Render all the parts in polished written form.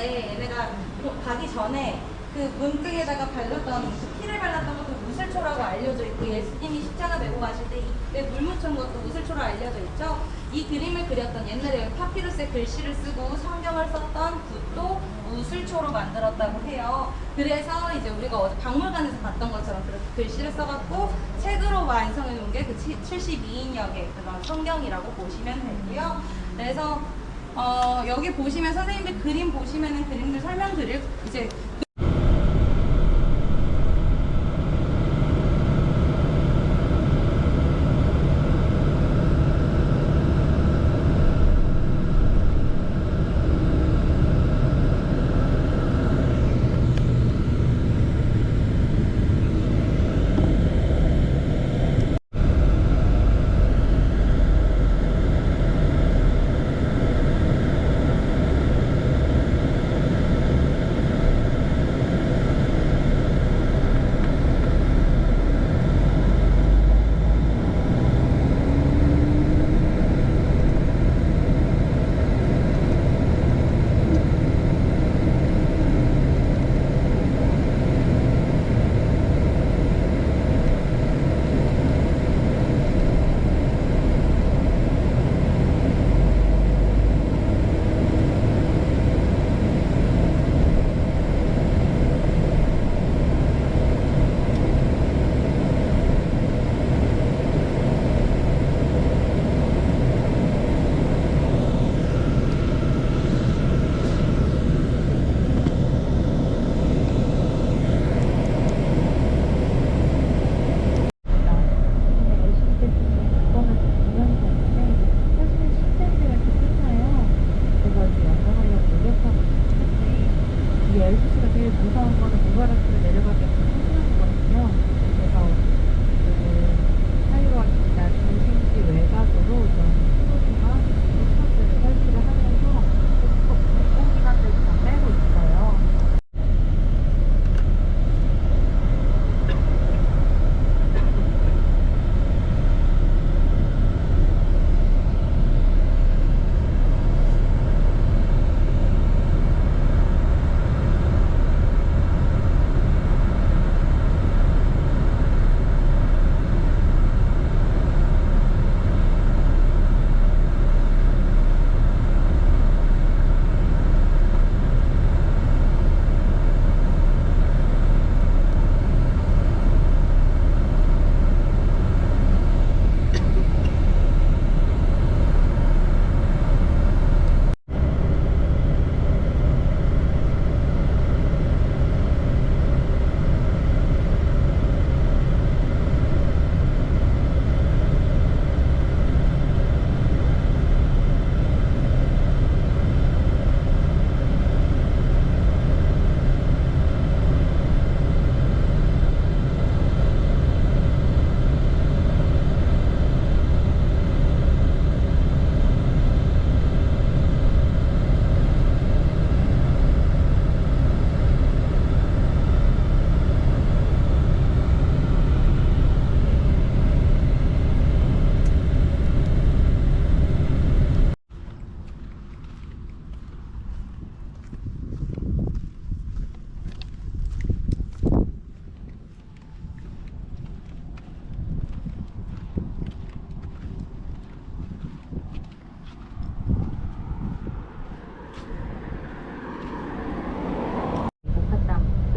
있는데 얘네가 가기 전에 그 문등에다가 발랐던 그 피를 발랐던 것도 우슬초라고 알려져 있고 예수님이 십자가 메고 가실 때 입에 물 묻힌 것도 우슬초로 알려져 있죠. 이 그림을 그렸던 옛날에 파피루스에 글씨를 쓰고 성경을 썼던 붓도 우슬초로 만들었다고 해요. 그래서 이제 우리가 어제 박물관에서 봤던 것처럼 그렇게 글씨를 써갖고 책으로 완성해 놓은 게 그 72인역의 그런 성경이라고 보시면 되고요. 그래서 여기 보시면 선생님들 그림 보시면은 그림들 설명드릴 이제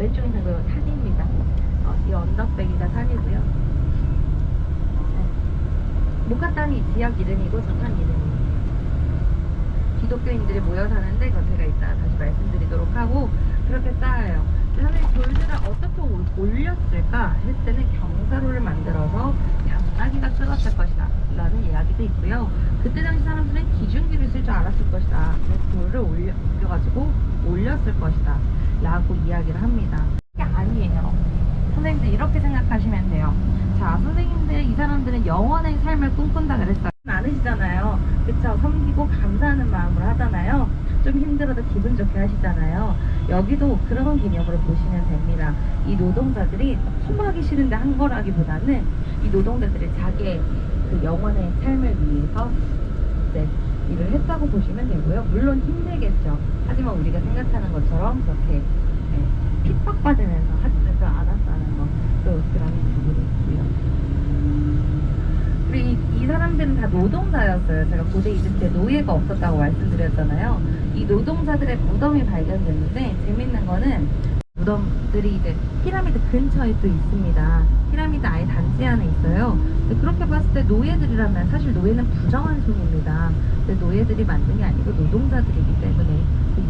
왼쪽에 있는 거 산입니다. 이 언덕백이가 산이고요. 네. 모카땅이 지역 이름이고 저산 이름이에요. 기독교인들이 모여 사는데 제가 이따 다시 말씀드리도록 하고 그렇게 쌓아요. 선생님 돌들을 어떻게 올렸을까 했을 때는 경사로를 만들어서 당나귀가 쓸었을 것이다 라는 이야기도 있고요. 그때 당시 사람들은 기중기를 쓸 줄 알았을 것이다. 그래서 돌을 옮겨가지고 올렸을 것이다 라고 이야기를 합니다. 그게 아니에요. 선생님들 이렇게 생각하시면 돼요. 자, 선생님들 이 사람들은 영원의 삶을 꿈꾼다 그랬어요. 많으시잖아요. 그쵸? 섬기고 감사하는 마음으로 하잖아요. 좀 힘들어도 기분 좋게 하시잖아요. 여기도 그런 개념으로 보시면 됩니다. 이 노동자들이 너무 하기 싫은데 한 거라기보다는 이 노동자들이 자기의 그 영원의 삶을 위해서 이제 일을 했다고 보시면 되고요. 물론 힘들겠죠. 하지만 우리가 생각하는 것처럼 그렇게 핍박받으면서 하지도 않았다는 거, 또 그런 부분이 있고요. 그리고 이 사람들은 다 노동자였어요. 제가 고대 이집트에 노예가 없었다고 말씀드렸잖아요. 이 노동자들의 무덤이 발견됐는데 재밌는 거는 무덤들이 이제 피라미드 근처에 또 있습니다. 피라미드 아예 단지 안에 있어요. 근데 그렇게 봤을 때 노예들이라면 사실 노예는 부정한 손입니다. 근데 노예들이 만든 게 아니고 노동자들이기 때문에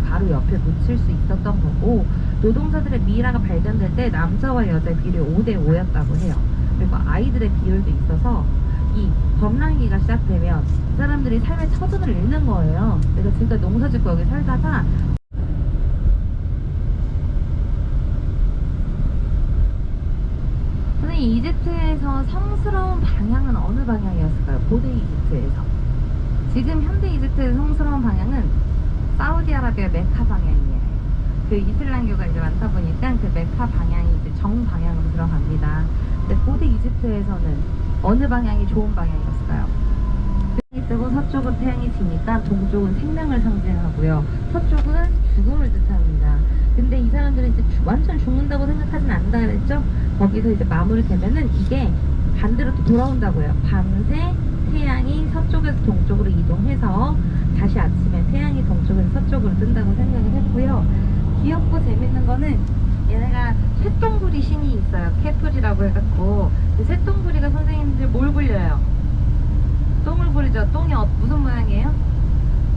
바로 옆에 묻힐 수 있었던 거고, 노동자들의 미이라가 발견될 때 남자와 여자의 비율이 5대5였다고 해요. 그리고 아이들의 비율도 있어서 이 범람기가 시작되면 이 사람들이 삶의 처분을 잃는 거예요. 내가 지금까지 농사짓고 여기 살다가 선생님, 이집트에서 성스러운 방향은 어느 방향이었을까요? 고대 이집트에서. 지금 현대 이집트의 성스러운 방향은 사우디아라비아 메카 방향이에요. 그 이슬람교가 이제 많다 보니까 그 메카 방향이 이제 정방향으로 들어갑니다. 근데 고대 이집트에서는 어느 방향이 좋은 방향이었을까요? 태양이 뜨고 서쪽은 태양이 지니까 동쪽은 생명을 상징하고요. 서쪽은 죽음을 뜻합니다. 근데 이 사람들은 이제 완전 죽는다고 생각하진 않는다 그랬죠? 거기서 이제 마무리되면은 이게 반대로 또 돌아온다고요. 밤새 태양이 서쪽에서 동쪽으로 이동해서 다시 아침에 태양이 동쪽에서 서쪽으로 뜬다고 생각을 했고요. 귀엽고 재밌는 거는 얘네가 쇳덩구리 신이 있어요. 케플이라고 해갖고 그 쇳덩구리가 선생님들 뭘 굴려요? 똥을 부리죠. 똥이 무슨 모양이에요?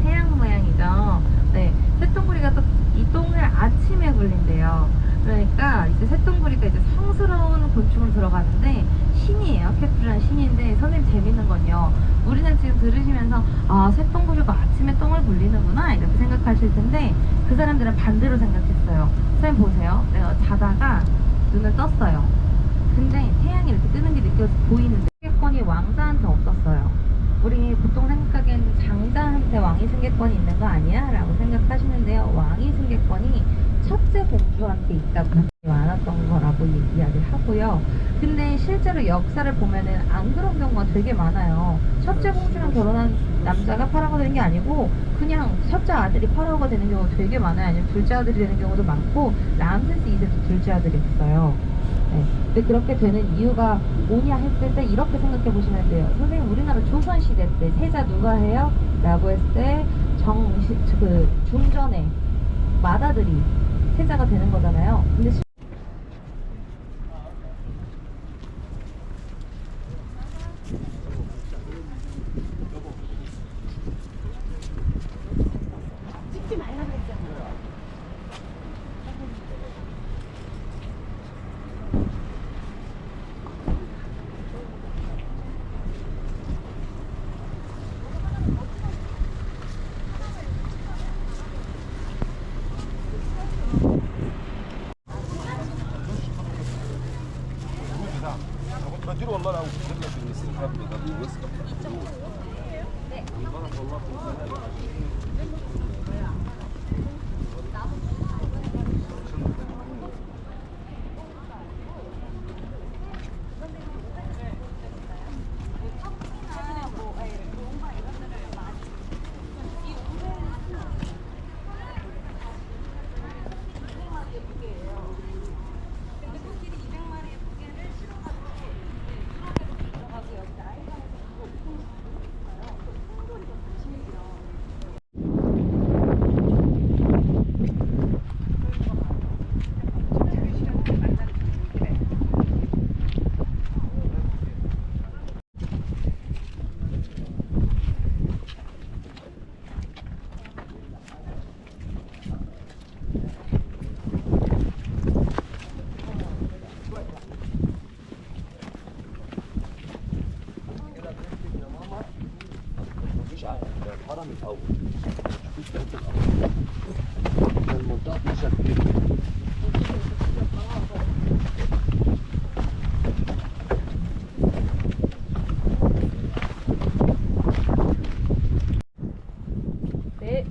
태양 모양이죠. 네, 쇳덩구리가 또 이 똥을 아침에 굴린대요. 그러니까 이제 쇳덩구리가 이제 성스러운 곤충을 들어가는데 신이에요. 케플이라는 신인데, 선생님 재밌는 건요, 우리는 지금 들으시면서 아, 쇳덩구리가 아침에 똥을 굴리는구나 이렇게 생각하실 텐데 그 사람들은 반대로 생각했어요. 선생님 보세요. 내가 자다가 눈을 떴어요. 근데 태양이 이렇게 뜨는 게 보이는데 승객권이 왕자한테 없었어요. 우리 보통 생각하기에는 장자한테 왕위 승객권이 있는 거 아니야? 라고 생각하시는데요. 왕위 승객권이 첫째 공주한테 있다고 많았던 거라고 이야기를 하고요. 근데 실제로 역사를 보면은 안 그런 경우가 되게 많아요. 첫째 공주랑 결혼한 남자가 파라오가 되는 게 아니고 그냥 첫째 아들이 파라오가 되는 경우가 되게 많아요. 아니면 둘째 아들이 되는 경우도 많고, 람세스 2세도 둘째 아들이 있어요. 네. 근데 그렇게 되는 이유가 뭐냐 했을 때 이렇게 생각해 보시면 돼요. 선생님, 우리나라 조선시대 때 세자 누가 해요? 라고 했을 때 중전에 마다들이 세자가 되는 거잖아요. 근데 찍지 말라고 했잖아. رجل والمرأة وكتبنا في الاستنهاض بقضية وسط الهرم الاول شوف انت الاول المنطقه مشكله 네,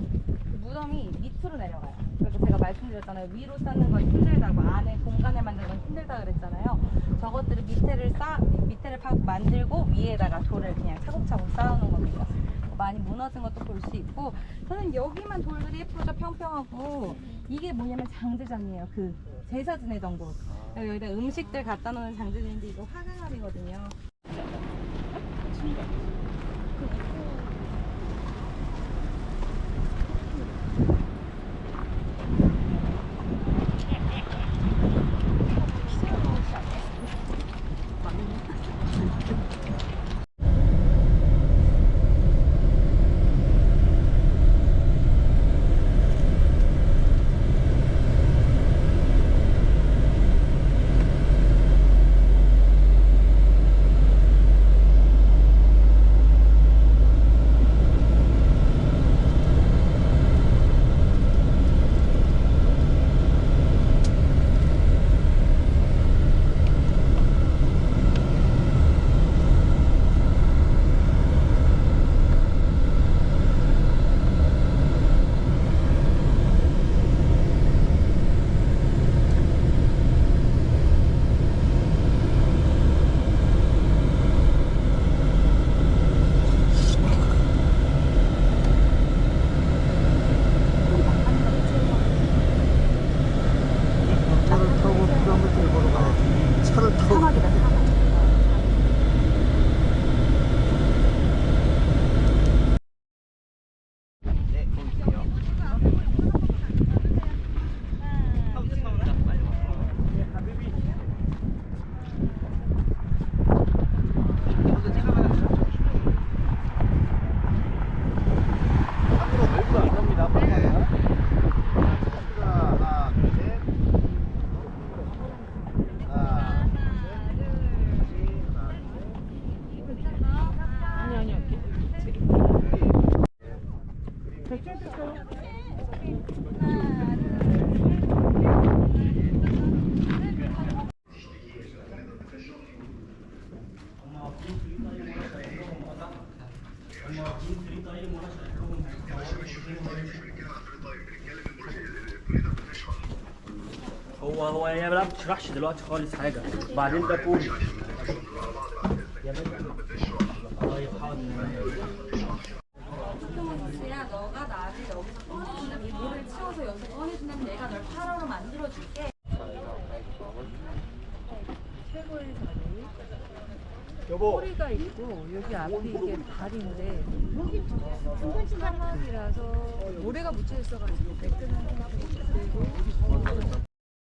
그 무덤이 밑으로 내려가요. 그래서 제가 말씀드렸잖아요. 위로 쌓는 건 힘들다고, 안에 공간을 만드는 건 힘들다 그랬잖아요. 저것들을 밑에를 만들고 위에다가 돌을 그냥 차곡차곡 쌓아놓은 겁니다. 많이 무너진 것도 볼 수 있고, 저는 여기만 돌들이 예쁘죠. 평평하고. 이게 뭐냐면 장제장이에요. 그 제사 지내던 곳. 여기다 음식들 갖다 놓는 장제장인데 이거 화강암이거든요. 차를 타고 필요한 것들 보러 가야지. 차를 타고. 사막이다, 사막. 얼굴 안 납니다. 하나, 둘, 셋. 하나, 아니, 아니, 할게. هو يا ما بتشرحش دلوقتي خالص حاجه بعدين ده كومي يا باشا طيب حاضر 토마스야, 너가 나를 여기서 꺼내준다면 이 물을 치워서 여기서 꺼내준다면 내가 널 8호로 만들어줄게. 최고의 자리. 여보. 꼬리가 있고 여기 앞이 이게 발인데 사막이라서 모래가 묻혀 있어가지고 매끈한 것 같고